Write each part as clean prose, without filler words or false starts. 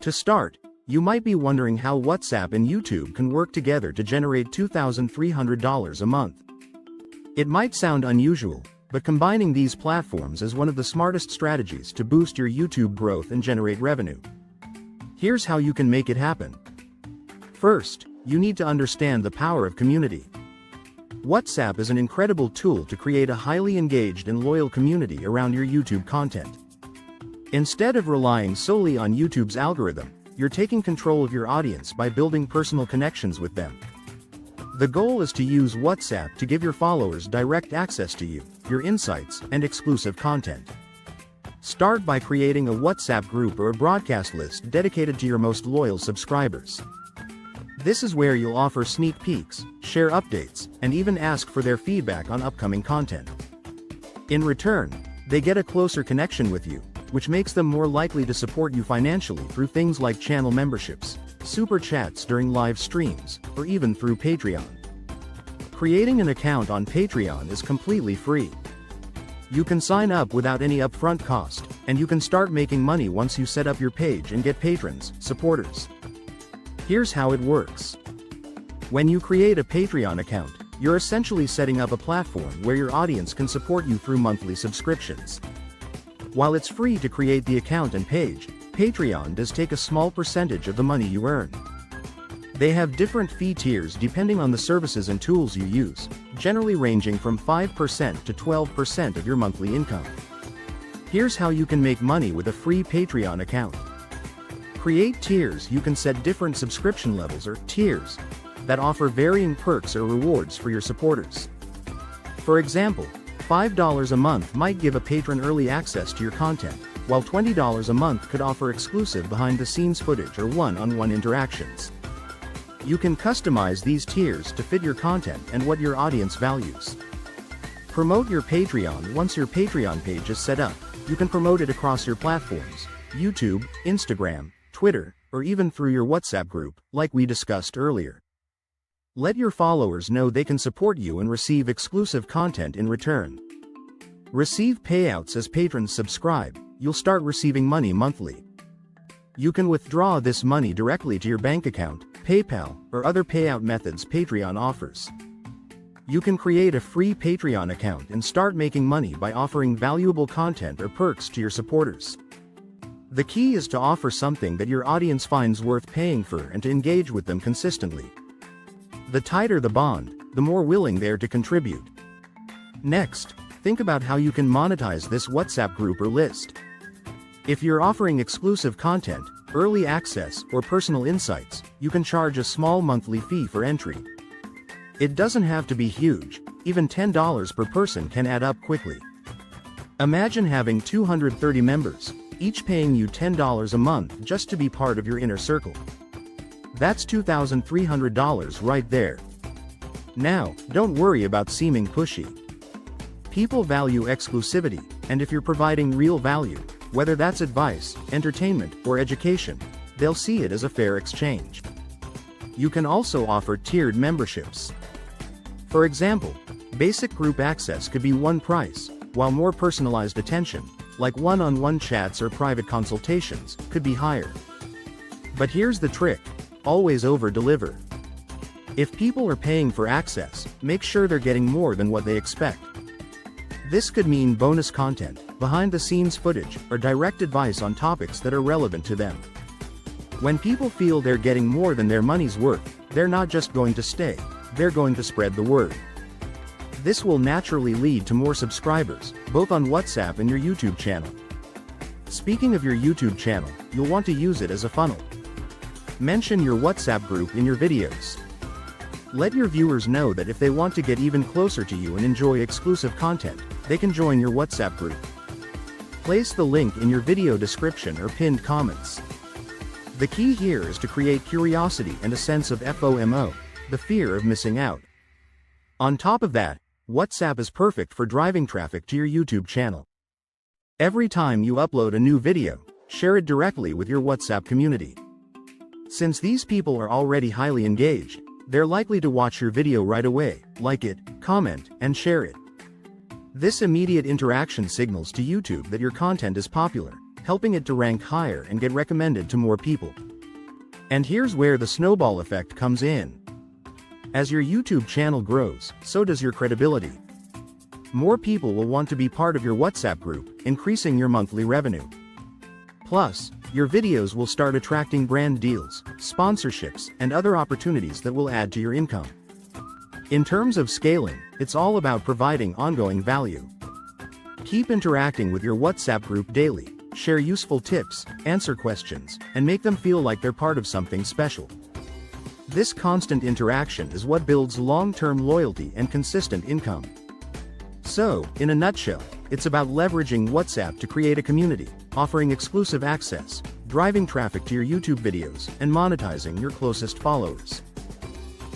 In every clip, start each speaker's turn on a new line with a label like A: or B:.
A: To start, you might be wondering how WhatsApp and YouTube can work together to generate $2,300 a month. It might sound unusual, but combining these platforms is one of the smartest strategies to boost your YouTube growth and generate revenue. Here's how you can make it happen. First, you need to understand the power of community. WhatsApp is an incredible tool to create a highly engaged and loyal community around your YouTube content. Instead of relying solely on YouTube's algorithm, you're taking control of your audience by building personal connections with them. The goal is to use WhatsApp to give your followers direct access to you, your insights, and exclusive content. Start by creating a WhatsApp group or a broadcast list dedicated to your most loyal subscribers. This is where you'll offer sneak peeks, share updates, and even ask for their feedback on upcoming content. In return, they get a closer connection with you, which makes them more likely to support you financially through things like channel memberships, super chats during live streams, or even through Patreon. Creating an account on Patreon is completely free. You can sign up without any upfront cost, and you can start making money once you set up your page and get patrons, supporters. Here's how it works. When you create a Patreon account, you're essentially setting up a platform where your audience can support you through monthly subscriptions. While it's free to create the account and page, Patreon does take a small percentage of the money you earn. They have different fee tiers depending on the services and tools you use, generally ranging from 5% to 12% of your monthly income. Here's how you can make money with a free Patreon account. Create tiers. You can set different subscription levels or tiers that offer varying perks or rewards for your supporters. For example, $5 a month might give a patron early access to your content, while $20 a month could offer exclusive behind-the-scenes footage or one-on-one interactions. You can customize these tiers to fit your content and what your audience values. Promote your Patreon. Once your Patreon page is set up, you can promote it across your platforms: YouTube, Instagram, Twitter, or even through your WhatsApp group, like we discussed earlier. Let your followers know they can support you and receive exclusive content in return. Receive payouts. As patrons subscribe, you'll start receiving money monthly. You can withdraw this money directly to your bank account, PayPal, or other payout methods Patreon offers. You can create a free Patreon account and start making money by offering valuable content or perks to your supporters. The key is to offer something that your audience finds worth paying for and to engage with them consistently. The tighter the bond, the more willing they are to contribute. Next, think about how you can monetize this WhatsApp group or list. If you're offering exclusive content, early access, or personal insights, you can charge a small monthly fee for entry. It doesn't have to be huge, even $10 per person can add up quickly. Imagine having 230 members, each paying you $10 a month just to be part of your inner circle. That's $2,300 right there. Now, don't worry about seeming pushy. People value exclusivity, and if you're providing real value, whether that's advice, entertainment, or education, they'll see it as a fair exchange. You can also offer tiered memberships. For example, basic group access could be one price, while more personalized attention, like one-on-one chats or private consultations, could be higher. But here's the trick: always over-deliver. If people are paying for access, make sure they're getting more than what they expect. This could mean bonus content, behind-the-scenes footage, or direct advice on topics that are relevant to them. When people feel they're getting more than their money's worth, they're not just going to stay, they're going to spread the word. This will naturally lead to more subscribers, both on WhatsApp and your YouTube channel. Speaking of your YouTube channel, you'll want to use it as a funnel. Mention your WhatsApp group in your videos. Let your viewers know that if they want to get even closer to you and enjoy exclusive content, they can join your WhatsApp group. Place the link in your video description or pinned comments. The key here is to create curiosity and a sense of FOMO, the fear of missing out. On top of that, WhatsApp is perfect for driving traffic to your YouTube channel. Every time you upload a new video, share it directly with your WhatsApp community. Since these people are already highly engaged, they're likely to watch your video right away, like it, comment, and share it. This immediate interaction signals to YouTube that your content is popular, helping it to rank higher and get recommended to more people. And here's where the snowball effect comes in. As your YouTube channel grows, so does your credibility. More people will want to be part of your WhatsApp group, increasing your monthly revenue. Plus, your videos will start attracting brand deals, sponsorships, and other opportunities that will add to your income. In terms of scaling, it's all about providing ongoing value. Keep interacting with your WhatsApp group daily, share useful tips, answer questions, and make them feel like they're part of something special. This constant interaction is what builds long-term loyalty and consistent income. So, in a nutshell, it's about leveraging WhatsApp to create a community, offering exclusive access, driving traffic to your YouTube videos, and monetizing your closest followers.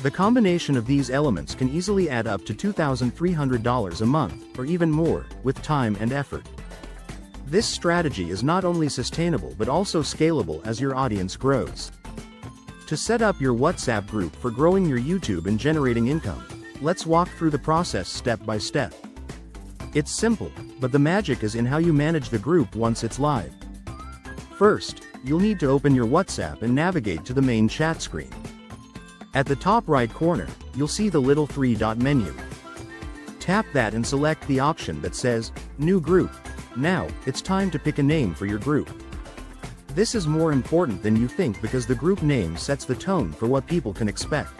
A: The combination of these elements can easily add up to $2,300 a month, or even more, with time and effort. This strategy is not only sustainable but also scalable as your audience grows. To set up your WhatsApp group for growing your YouTube and generating income, let's walk through the process step by step. It's simple, but the magic is in how you manage the group once it's live. First, you'll need to open your WhatsApp and navigate to the main chat screen. At the top right corner, you'll see the little three-dot menu. Tap that and select the option that says, New Group. Now, it's time to pick a name for your group. This is more important than you think because the group name sets the tone for what people can expect.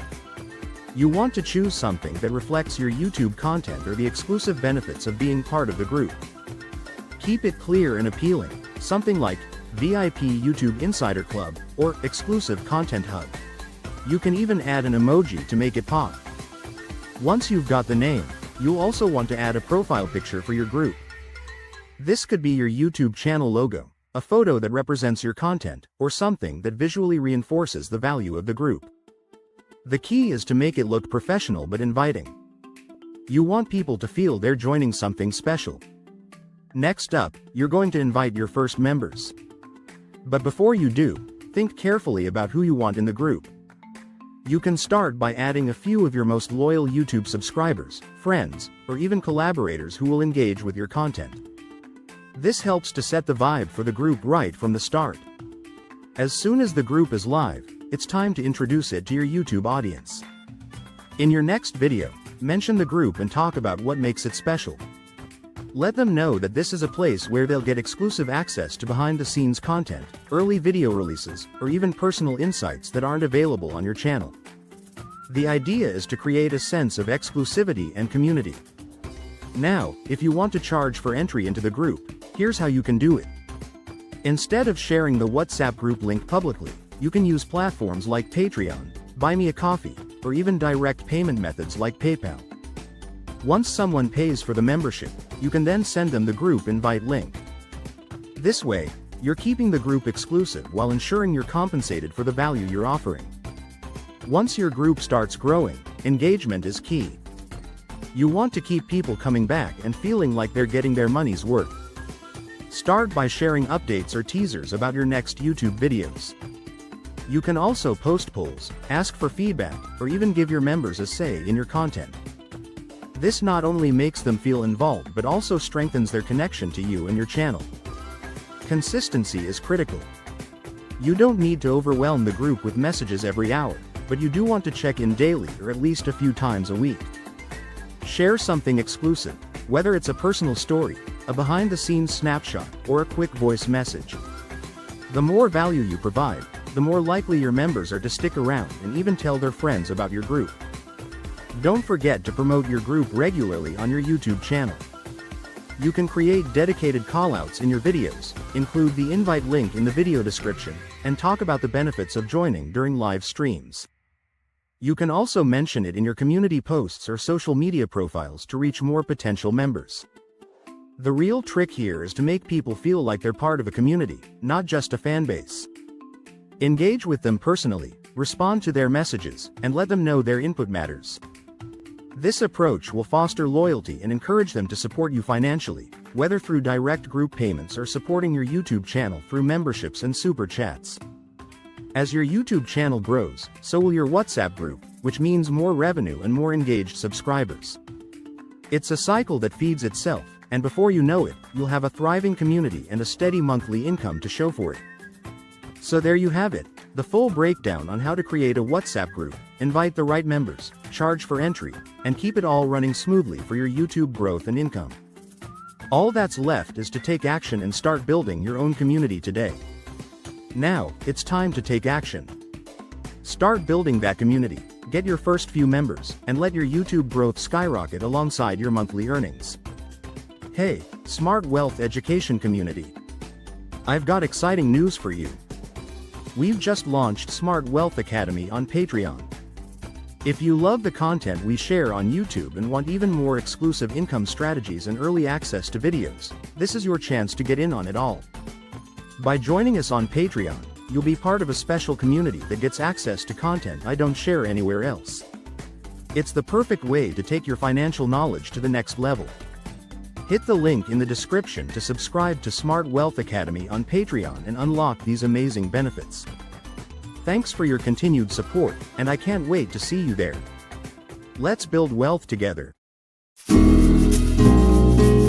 A: You want to choose something that reflects your YouTube content or the exclusive benefits of being part of the group. Keep it clear and appealing, something like VIP YouTube Insider Club or Exclusive Content Hub. You can even add an emoji to make it pop. Once you've got the name, you'll also want to add a profile picture for your group. This could be your YouTube channel logo, a photo that represents your content, or something that visually reinforces the value of the group. The key is to make it look professional but inviting. You want people to feel they're joining something special. Next up, you're going to invite your first members. But before you do, think carefully about who you want in the group. You can start by adding a few of your most loyal YouTube subscribers, friends, or even collaborators who will engage with your content. This helps to set the vibe for the group right from the start. As soon as the group is live, it's time to introduce it to your YouTube audience. In your next video, mention the group and talk about what makes it special. Let them know that this is a place where they'll get exclusive access to behind-the-scenes content, early video releases, or even personal insights that aren't available on your channel. The idea is to create a sense of exclusivity and community. Now, if you want to charge for entry into the group, here's how you can do it. Instead of sharing the WhatsApp group link publicly, you can use platforms like Patreon, Buy Me a Coffee, or even direct payment methods like PayPal. Once someone pays for the membership, you can then send them the group invite link. This way, you're keeping the group exclusive while ensuring you're compensated for the value you're offering. Once your group starts growing, engagement is key. You want to keep people coming back and feeling like they're getting their money's worth. Start by sharing updates or teasers about your next YouTube videos. You can also post polls, ask for feedback, or even give your members a say in your content. This not only makes them feel involved but also strengthens their connection to you and your channel. Consistency is critical. You don't need to overwhelm the group with messages every hour, but you do want to check in daily or at least a few times a week. Share something exclusive, whether it's a personal story, a behind-the-scenes snapshot, or a quick voice message. The more value you provide, the more likely your members are to stick around and even tell their friends about your group. Don't forget to promote your group regularly on your YouTube channel. You can create dedicated callouts in your videos, include the invite link in the video description, and talk about the benefits of joining during live streams. You can also mention it in your community posts or social media profiles to reach more potential members. The real trick here is to make people feel like they're part of a community, not just a fan base. Engage with them personally, respond to their messages, and let them know their input matters. This approach will foster loyalty and encourage them to support you financially, whether through direct group payments or supporting your YouTube channel through memberships and super chats. As your YouTube channel grows, so will your WhatsApp group, which means more revenue and more engaged subscribers. It's a cycle that feeds itself, And before you know it, you'll have a thriving community and a steady monthly income to show for it. So there you have it, the full breakdown on how to create a WhatsApp group, invite the right members, charge for entry, and keep it all running smoothly for your YouTube growth and income. All that's left is to take action and start building your own community today. Now, it's time to take action. Start building that community, get your first few members, and let your YouTube growth skyrocket alongside your monthly earnings. Hey, Smart Wealth Education community! I've got exciting news for you. We've just launched Smart Wealth Academy on Patreon. If you love the content we share on YouTube and want even more exclusive income strategies and early access to videos, this is your chance to get in on it all. By joining us on Patreon, you'll be part of a special community that gets access to content I don't share anywhere else. It's the perfect way to take your financial knowledge to the next level. Hit the link in the description to subscribe to Smart Wealth Academy on Patreon and unlock these amazing benefits. Thanks for your continued support, and I can't wait to see you there. Let's build wealth together.